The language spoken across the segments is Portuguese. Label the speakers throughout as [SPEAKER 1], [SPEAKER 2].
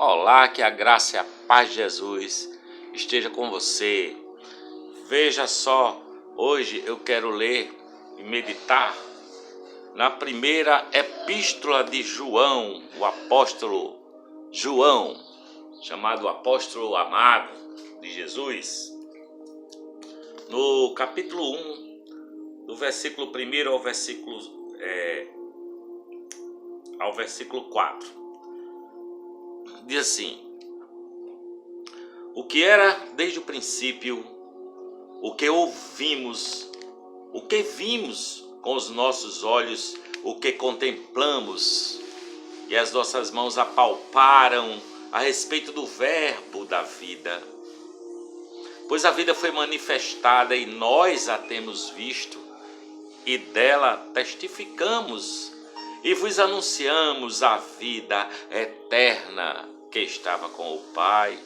[SPEAKER 1] Olá, que a graça e a paz de Jesus esteja com você. Veja só, hoje eu quero ler e meditar na primeira epístola de João, o apóstolo João, chamado apóstolo amado de Jesus, no capítulo 1, do versículo 1 ao versículo 4. Diz assim: o que era desde o princípio, o que ouvimos, o que vimos com os nossos olhos, o que contemplamos e as nossas mãos apalparam a respeito do verbo da vida. Pois a vida foi manifestada e nós a temos visto, e dela testificamos e vos anunciamos a vida eterna que estava com o Pai,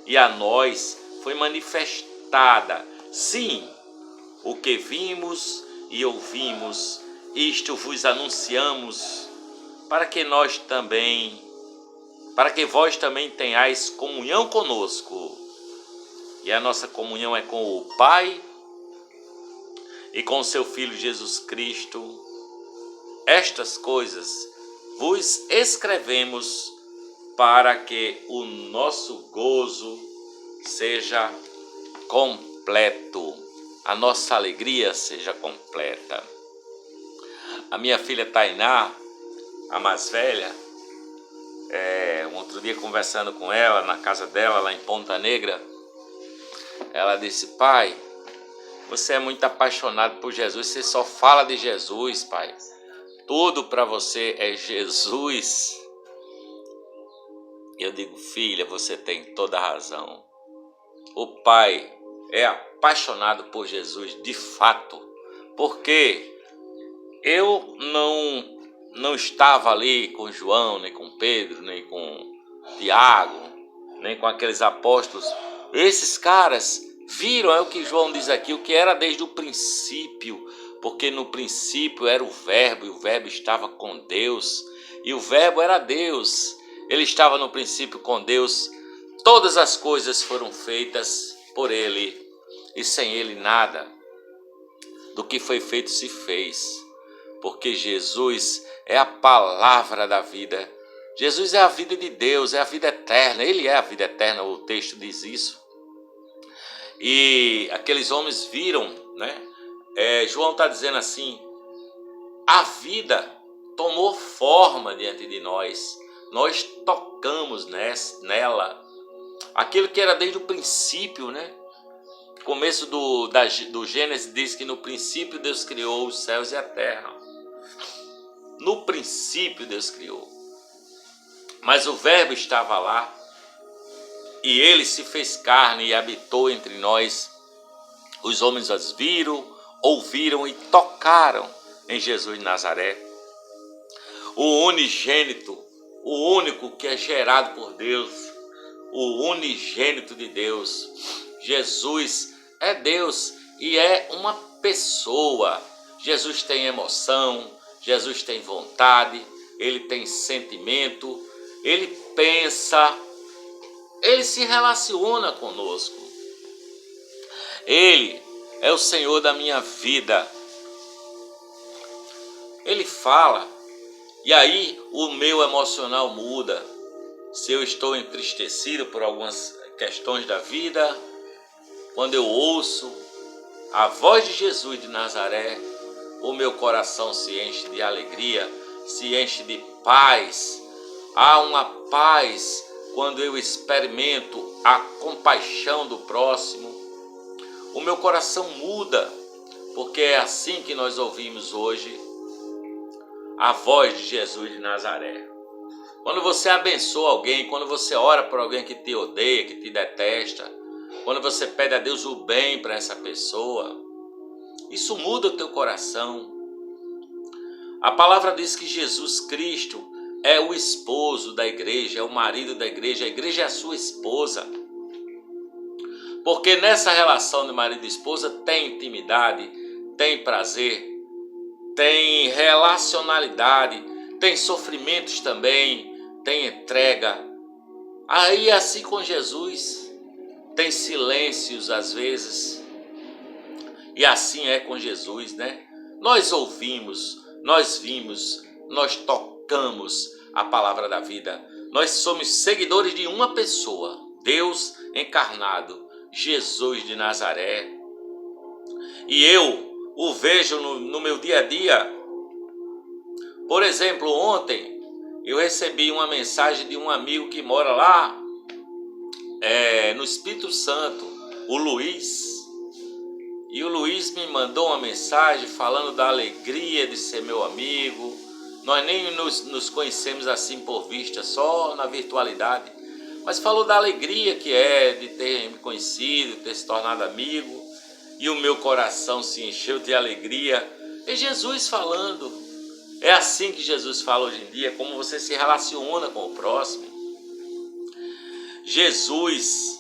[SPEAKER 1] e a nós foi manifestada. Sim, o que vimos e ouvimos, isto vos anunciamos, para que vós também tenhais comunhão conosco. E a nossa comunhão é com o Pai e com o seu Filho Jesus Cristo. Estas coisas vos escrevemos para que o nosso gozo seja completo, a nossa alegria seja completa. A minha filha Tainá, a mais velha, um outro dia conversando com ela na casa dela lá em Ponta Negra, ela disse: pai, você é muito apaixonado por Jesus, você só fala de Jesus, pai. Tudo para você é Jesus. Eu digo: filha, você tem toda a razão. O pai é apaixonado por Jesus de fato, porque eu não estava ali com João, nem com Pedro, nem com Tiago, nem com aqueles apóstolos. Esses caras viram, é o que João diz aqui, o que era desde o princípio, porque no princípio era o verbo, e o verbo estava com Deus, e o verbo era Deus. Ele estava no princípio com Deus. Todas as coisas foram feitas por ele, e sem ele nada do que foi feito se fez, porque Jesus é a palavra da vida. Jesus é a vida de Deus, é a vida eterna. Ele é a vida eterna, o texto diz isso. E aqueles homens viram, né? João está dizendo assim: a vida tomou forma diante de nós. Nós tocamos nela. Aquilo que era desde o princípio, né? O começo do Gênesis diz que no princípio Deus criou os céus e a terra. No princípio Deus criou. Mas o verbo estava lá, e ele se fez carne e habitou entre nós. Os homens as viram, ouviram e tocaram em Jesus de Nazaré. O unigênito, o único que é gerado por Deus, o unigênito de Deus. Jesus é Deus e é uma pessoa. Jesus tem emoção, Jesus tem vontade, ele tem sentimento, ele pensa, ele se relaciona conosco. Ele é o Senhor da minha vida. Ele fala, e aí o meu emocional muda. Se eu estou entristecido por algumas questões da vida, quando eu ouço a voz de Jesus de Nazaré, o meu coração se enche de alegria, se enche de paz. Há uma paz quando eu experimento a compaixão do próximo. O meu coração muda, porque é assim que nós ouvimos hoje a voz de Jesus de Nazaré. Quando você abençoa alguém, quando você ora por alguém que te odeia, que te detesta, quando você pede a Deus o bem para essa pessoa, isso muda o teu coração. A palavra diz que Jesus Cristo é o esposo da igreja, é o marido da igreja, a igreja é a sua esposa. Porque nessa relação de marido e esposa tem intimidade, tem prazer, tem relacionalidade, tem sofrimentos também, tem entrega, Aí assim com Jesus, tem silêncios às vezes, e assim é com Jesus, né? Nós ouvimos, nós vimos, nós tocamos a palavra da vida. Nós somos seguidores de uma pessoa, Deus encarnado, Jesus de Nazaré. E eu o vejo no meu dia a dia. Por exemplo, ontem eu recebi uma mensagem de um amigo que mora lá no Espírito Santo, o Luiz. E o Luiz me mandou uma mensagem falando da alegria de ser meu amigo. Nós nem nos conhecemos assim por vista, só na virtualidade. Mas falou da alegria que é de ter me conhecido, ter se tornado amigo. E o meu coração se encheu de alegria. É Jesus falando. É assim que Jesus fala hoje em dia, como você se relaciona com o próximo. Jesus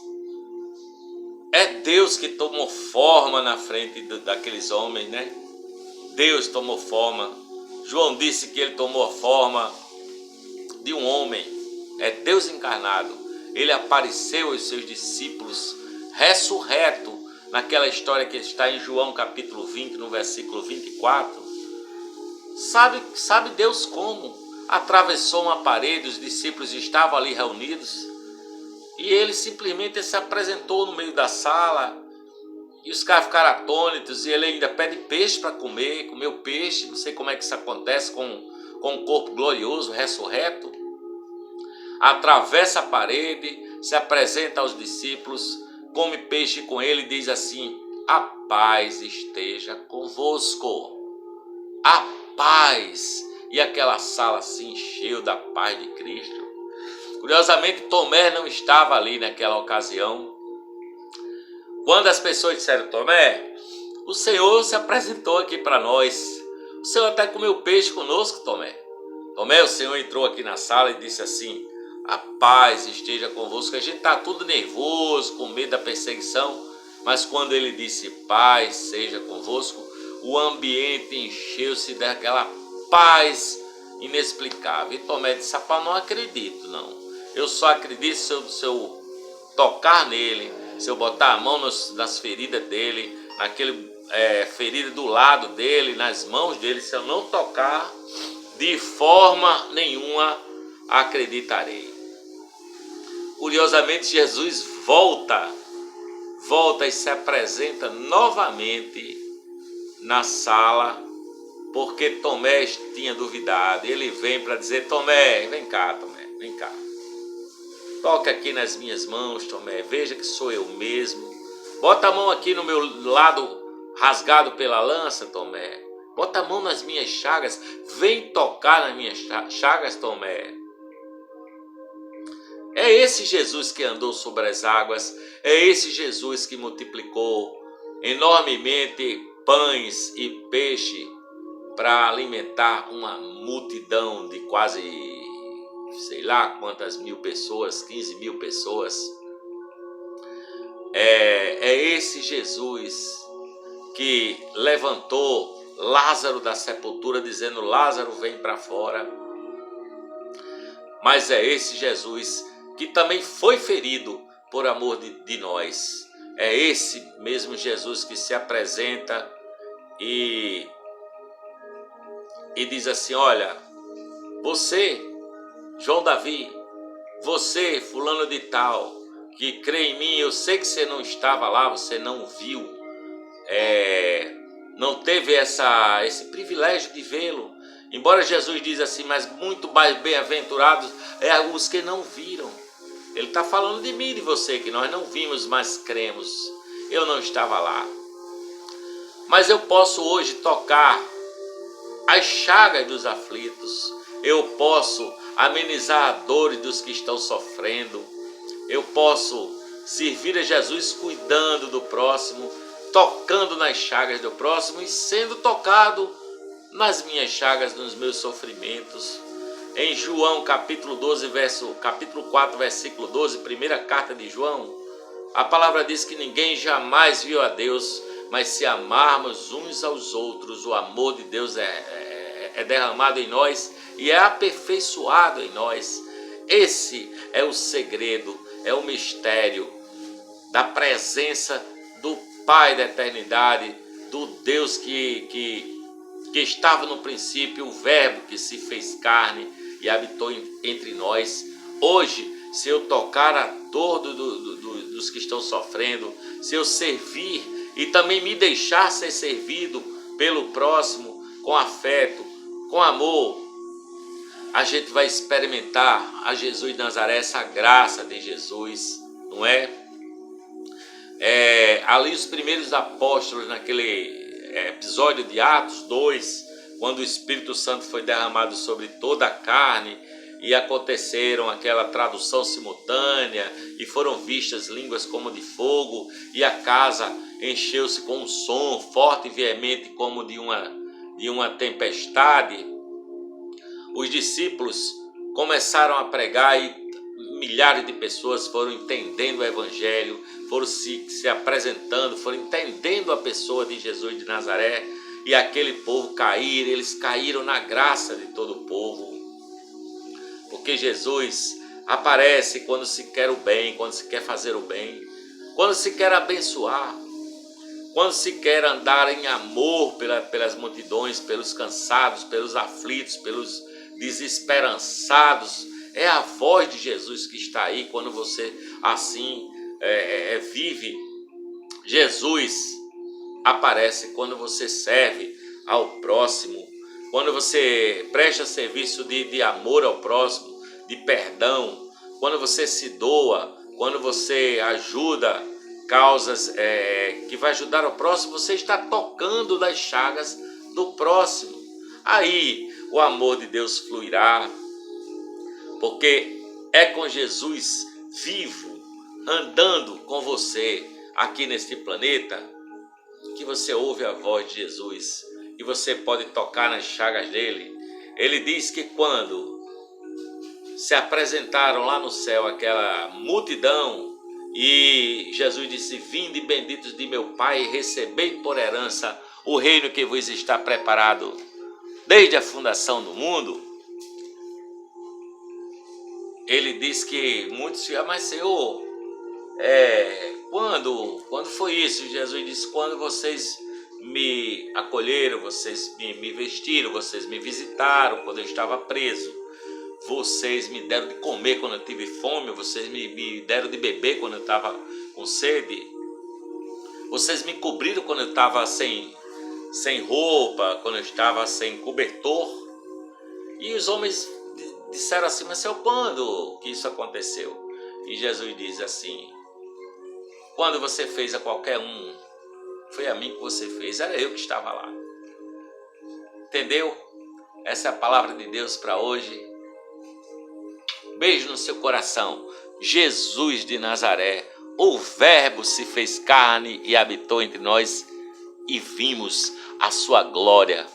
[SPEAKER 1] é Deus que tomou forma na frente daqueles homens, né? Deus tomou forma. João disse que ele tomou a forma de um homem. É Deus encarnado. Ele apareceu aos seus discípulos ressurreto, naquela história que está em João capítulo 20, no versículo 24. Sabe Deus como? Atravessou uma parede, os discípulos estavam ali reunidos. E ele simplesmente se apresentou no meio da sala. E os caras ficaram atônitos. E ele ainda pede peixe para comer. Comeu peixe. Não sei como é que isso acontece com um corpo glorioso, ressurreto. Atravessa a parede. Se apresenta aos discípulos. Come peixe com ele e diz assim: a paz esteja convosco. A paz. E aquela sala se encheu da paz de Cristo. Curiosamente, Tomé não estava ali naquela ocasião. Quando as pessoas disseram: Tomé, o Senhor se apresentou aqui para nós. O Senhor até comeu peixe conosco, Tomé. Tomé, o Senhor entrou aqui na sala e disse assim: a paz esteja convosco. A gente está tudo nervoso, com medo da perseguição. Mas quando ele disse: paz seja convosco, o ambiente encheu-se daquela paz inexplicável. E Tomé disse: rapaz, não acredito, não. Eu só acredito se eu tocar nele, se eu botar a mão nas feridas dele, naquele ferida do lado dele, nas mãos dele. Se eu não tocar, de forma nenhuma acreditarei. Curiosamente, Jesus volta e se apresenta novamente na sala, porque Tomé tinha duvidado. Ele vem para dizer: Tomé, vem cá, Tomé, vem cá. Toca aqui nas minhas mãos, Tomé, veja que sou eu mesmo. Bota a mão aqui no meu lado rasgado pela lança, Tomé. Bota a mão nas minhas chagas. Vem tocar nas minhas chagas, Tomé. É esse Jesus que andou sobre as águas. É esse Jesus que multiplicou enormemente pães e peixe para alimentar uma multidão de quase, sei lá quantas mil pessoas, 15 mil pessoas. É esse Jesus que levantou Lázaro da sepultura, dizendo: Lázaro, vem para fora. Mas é esse Jesus que também foi ferido por amor de nós. É esse mesmo Jesus que se apresenta e diz assim: olha, você, João Davi, você, fulano de tal, que crê em mim, eu sei que você não estava lá, você não viu, não teve esse privilégio de vê-lo. Embora Jesus diz assim: mas muito mais bem-aventurados os que não viram. Ele está falando de mim e de você, que nós não vimos, mas cremos. Eu não estava lá. Mas eu posso hoje tocar as chagas dos aflitos. Eu posso amenizar a dor dos que estão sofrendo. Eu posso servir a Jesus cuidando do próximo, tocando nas chagas do próximo e sendo tocado nas minhas chagas, nos meus sofrimentos. Em João capítulo 4, versículo 12, primeira carta de João, a palavra diz que ninguém jamais viu a Deus, mas se amarmos uns aos outros, o amor de Deus é derramado em nós e é aperfeiçoado em nós. Esse é o segredo, é o mistério da presença do Pai da eternidade, do Deus que estava no princípio, o Verbo que se fez carne e habitou entre nós. Hoje, se eu tocar a dor dos que estão sofrendo, se eu servir e também me deixar ser servido pelo próximo com afeto, com amor, a gente vai experimentar a Jesus de Nazaré, essa graça de Jesus, não é? Ali os primeiros apóstolos, naquele episódio de Atos 2, quando o Espírito Santo foi derramado sobre toda a carne e aconteceram aquela tradução simultânea e foram vistas línguas como de fogo e a casa encheu-se com um som forte e veemente como de uma tempestade, os discípulos começaram a pregar e milhares de pessoas foram entendendo o Evangelho, foram se apresentando, foram entendendo a pessoa de Jesus de Nazaré, e aquele povo eles caíram na graça de todo o povo, porque Jesus aparece quando se quer o bem, quando se quer fazer o bem, quando se quer abençoar, quando se quer andar em amor pelas multidões, pelos cansados, pelos aflitos, pelos desesperançados. É a voz de Jesus que está aí quando você assim vive. Jesus aparece quando você serve ao próximo, quando você presta serviço de amor ao próximo, de perdão, quando você se doa, quando você ajuda causas que vai ajudar o próximo, você está tocando das chagas do próximo. Aí o amor de Deus fluirá, porque é com Jesus vivo, andando com você aqui neste planeta, que você ouve a voz de Jesus e você pode tocar nas chagas dele. Ele diz que quando se apresentaram lá no céu aquela multidão e Jesus disse: vinde benditos de meu Pai, recebei por herança o reino que vos está preparado desde a fundação do mundo. Ele diz que muitos dizem: mas Senhor, quando foi isso? Jesus disse: quando vocês me acolheram, vocês me vestiram, vocês me visitaram quando eu estava preso, vocês me deram de comer quando eu tive fome, vocês me deram de beber quando eu estava com sede, vocês me cobriram quando eu estava sem roupa, quando eu estava sem cobertor. E os homens disseram assim: mas Senhor, quando que isso aconteceu? E Jesus diz assim: quando você fez a qualquer um, foi a mim que você fez, era eu que estava lá. Entendeu? Essa é a palavra de Deus para hoje. Beijo no seu coração. Jesus de Nazaré, o Verbo se fez carne e habitou entre nós, e vimos a sua glória,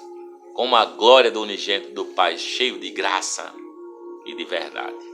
[SPEAKER 1] como a glória do unigênito do Pai, cheio de graça e de verdade.